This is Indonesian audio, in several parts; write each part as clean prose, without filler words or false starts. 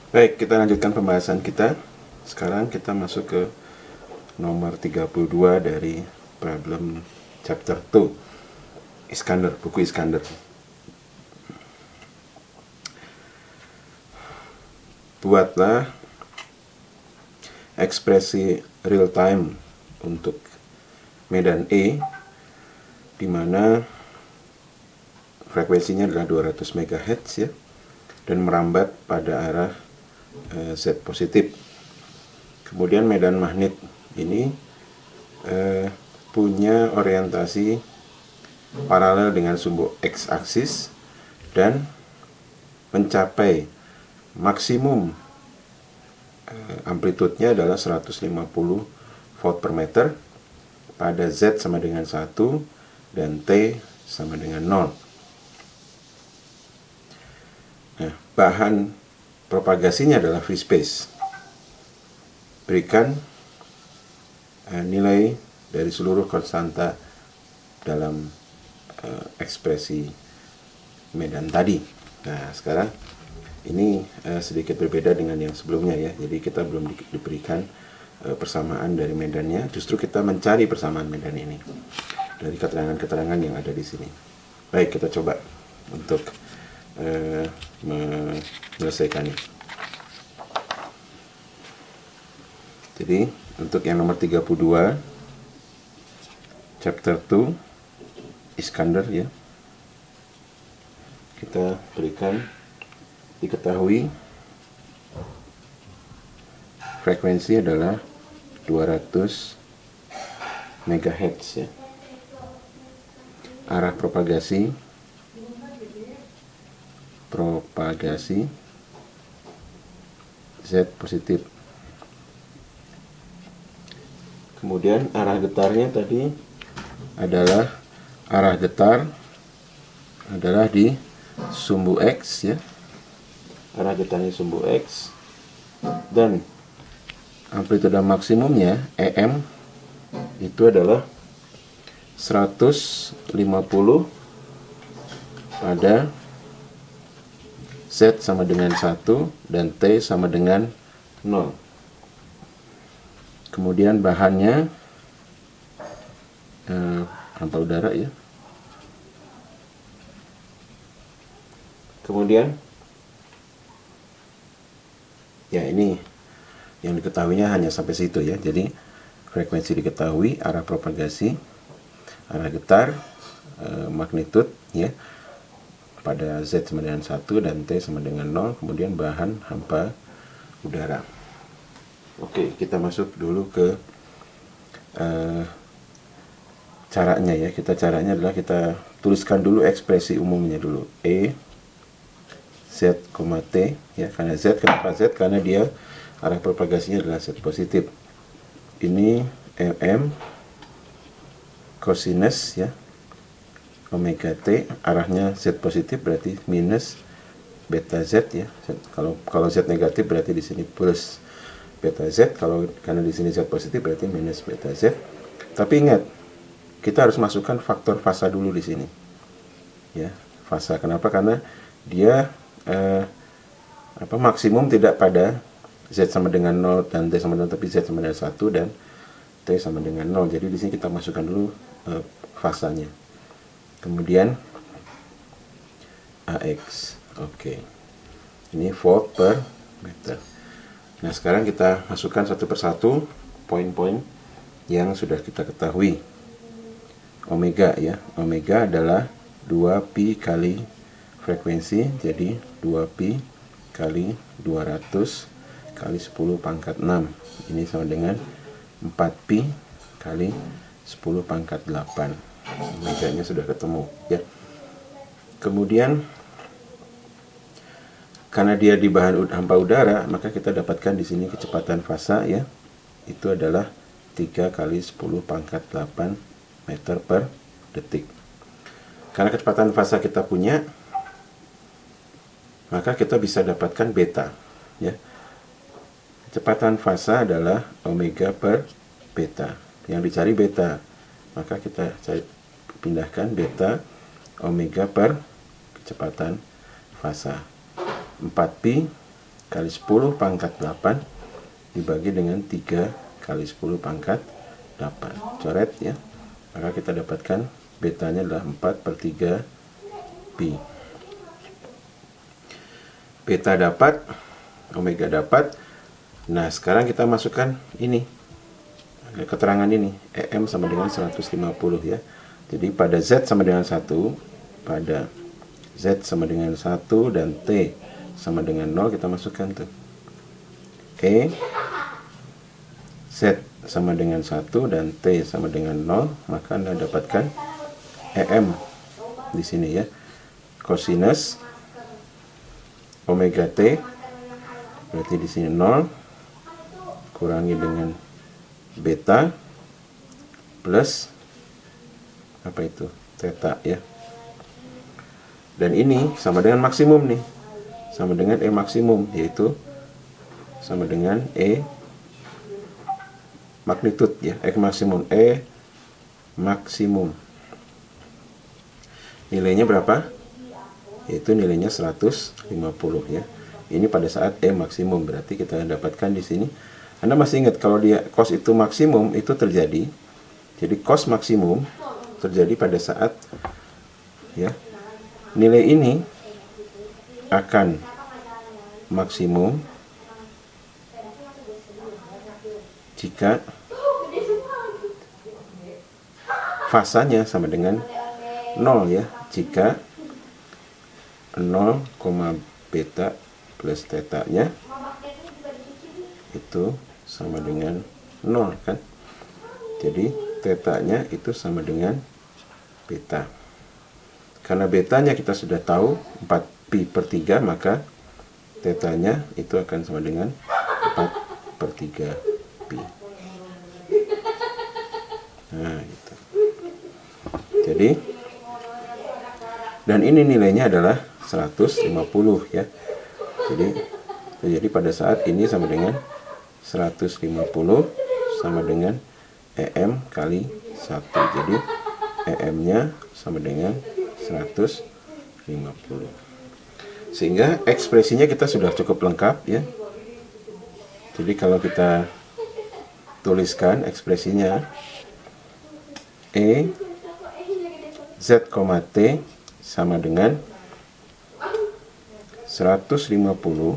Baik, kita lanjutkan pembahasan kita. Sekarang kita masuk ke nomor 32 dari problem chapter 2 Iskandar, buku Iskandar. Buatlah ekspresi real time untuk medan E, di mana frekuensinya adalah 200 MHz ya, dan merambat pada arah Z positif. Kemudian medan magnet ini punya orientasi paralel dengan sumbu X-aksis dan mencapai maksimum amplitudenya adalah 150 volt per meter pada Z sama dengan 1 dan T sama dengan 0. Nah, bahan propagasinya adalah free space. Berikan nilai dari seluruh konstanta dalam ekspresi medan tadi. Nah, sekarang ini sedikit berbeda dengan yang sebelumnya ya. Jadi kita belum diberikan persamaan dari medannya, justru kita mencari persamaan medan ini dari keterangan-keterangan yang ada di sini. Baik, kita coba untuk menyelesaikannya. Jadi untuk yang nomor 32 chapter 2 Iskandar ya, kita berikan diketahui frekuensi adalah 200 MHz ya. Arah propagasi Z positif. Kemudian arah getarnya tadi adalah di sumbu X ya. Arah getarnya sumbu X, dan amplitude maksimumnya EM itu adalah 150 pada Z sama dengan 1 dan T sama dengan 0. Kemudian bahannya hampa udara ya. Kemudian ya, ini yang diketahuinya hanya sampai situ ya. Jadi frekuensi diketahui, arah propagasi, arah getar, magnitud ya pada Z sama dengan 1 dan T sama dengan 0. Kemudian bahan hampa udara. Oke, kita masuk dulu ke caranya ya. Caranya adalah kita tuliskan dulu ekspresi umumnya dulu. E Z, T ya. Karena Z, kenapa Z? Karena dia arah propagasinya adalah Z positif. Ini mm cosinus ya omega T, arahnya Z positif berarti minus beta Z ya. Kalau Z negatif berarti di sini plus beta Z, karena di sini Z positif berarti minus beta Z. Tapi ingat, kita harus masukkan faktor fasa dulu di sini ya. Fasa kenapa? Karena dia maksimum tidak pada Z sama dengan 0 dan T sama dengan 0, tapi Z sama dengan 1 dan T sama dengan 0. Jadi di sini kita masukkan dulu fasanya. Kemudian AX. Oke. Ini volt per meter. Nah, sekarang kita masukkan satu persatu poin-poin yang sudah kita ketahui. Omega ya. Omega adalah 2pi kali frekuensi, jadi 2pi kali 200 kali 10 pangkat 6. Ini sama dengan 4pi kali 10 pangkat 8. Omeganya sudah ketemu ya. Kemudian karena dia di bahan hampa udara, maka kita dapatkan di sini kecepatan fasa ya. Itu adalah 3 kali 10 pangkat 8 meter per detik. Karena kecepatan fasa kita punya, maka kita bisa dapatkan beta ya. Kecepatan fasa adalah omega per beta. Yang dicari beta, maka kita pindahkan beta omega per kecepatan fasa. 4pi kali 10 pangkat 8 dibagi dengan 3 kali 10 pangkat 8. Coret ya. Maka kita dapatkan betanya adalah 4/3 pi. Beta dapat, omega dapat. Nah, sekarang kita masukkan ini. Keterangan ini, EM sama dengan 150 ya. Jadi pada Z sama dengan 1, pada Z sama dengan 1 dan T sama dengan 0 kita masukkan tuh. Z sama dengan 1 dan T sama dengan 0, maka Anda dapatkan EM di sini ya. Cosinus omega T berarti di sini 0 kurangi dengan beta plus apa itu? Theta ya. Dan ini sama dengan maksimum nih. Sama dengan E maksimum, yaitu sama dengan E magnitude ya, E maksimum, E maksimum. Nilainya berapa? Yaitu nilainya 150 ya. Ini pada saat E maksimum, berarti kita dapatkan di sini. Anda masih ingat kalau dia cos itu maksimum itu terjadi. Jadi cos maksimum terjadi pada saat ya nilai ini akan maksimum jika fasanya sama dengan 0 ya. Jika 0, beta plus tetanya itu sama dengan 0 kan. Jadi tetanya itu sama dengan beta. Karena betanya kita sudah tahu 4pi/3, maka tetanya itu akan sama dengan 4/3 pi. Nah, gitu. Jadi, dan ini nilainya adalah 150 ya. Jadi pada saat ini sama dengan 150 sama dengan EM kali 1. Jadi EM-nya sama dengan 150. Sehingga ekspresinya kita sudah cukup lengkap ya. Jadi kalau kita tuliskan ekspresinya E Z, T sama dengan 150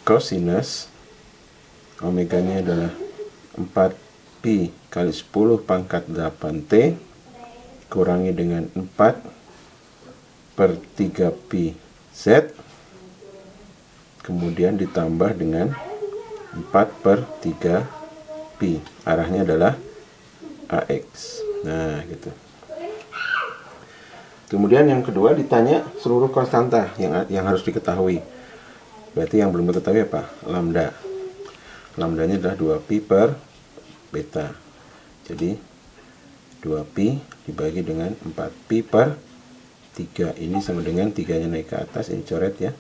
cosinus omeganya adalah 4pi kali 10 pangkat 8T kurangi dengan 4/3 pi Z, kemudian ditambah dengan 4/3 pi. Arahnya adalah AX. Nah, gitu. Kemudian yang kedua ditanya seluruh konstanta yang harus diketahui. Berarti yang belum diketahui apa? Lambda. Lambdanya adalah 2pi per beta. Jadi 2pi dibagi dengan 4pi per 3. Ini sama dengan 3-nya naik ke atas, ini coret ya.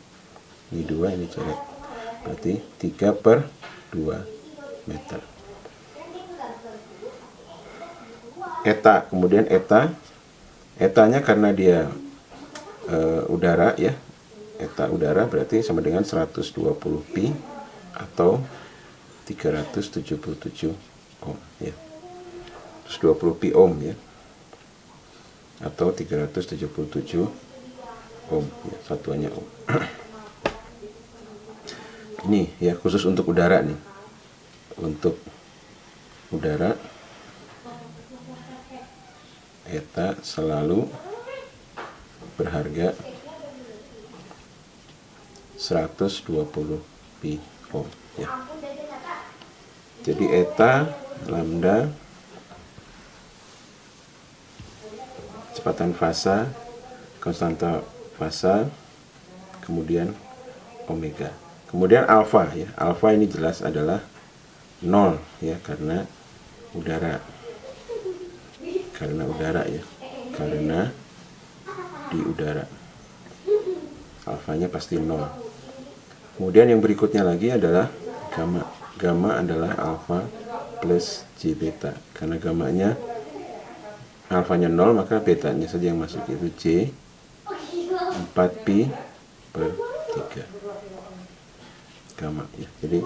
Ini 2, ini coret. Berarti 3/2 meter. Eta, kemudian etanya karena dia udara ya. Eta udara berarti sama dengan 120 pi atau 377 ohm ya. 120 pi ohm ya. Atau 377 ohm ya, satuannya ohm. Ini ya khusus untuk udara nih. Untuk udara eta selalu berharga 120 pi ohm ya. Jadi eta, lambda, kecepatan fasa, konstanta fasa, kemudian omega. Kemudian alfa ya. Alfa ini jelas adalah 0 ya, karena udara. Karena udara ya. Karena di udara. Alfanya pasti 0. Kemudian yang berikutnya lagi adalah gamma. Gamma adalah alfa plus J beta. Karena gammanya alfanya 0, maka betanya saja yang masuk, yaitu J 4pi per 3 gamma ya. Jadi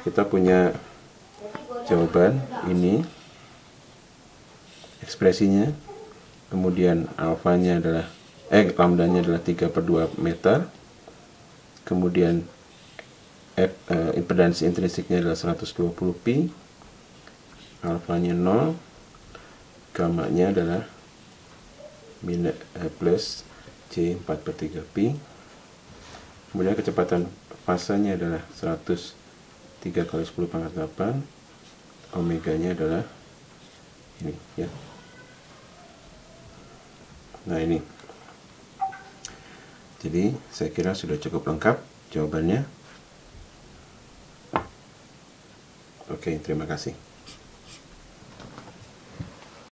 kita punya jawaban ini, ekspresinya, kemudian alfanya adalah lambdanya adalah 3/2 meter, kemudian impedansi intrinsiknya adalah 120 pi, alfanya 0, gammanya adalah plus C 4/3 pi, kemudian kecepatan fasanya adalah 103 kali 10 pangkat 8, omeganya adalah ini ya. Nah ini, jadi saya kira sudah cukup lengkap jawabannya. Oke, terima kasih.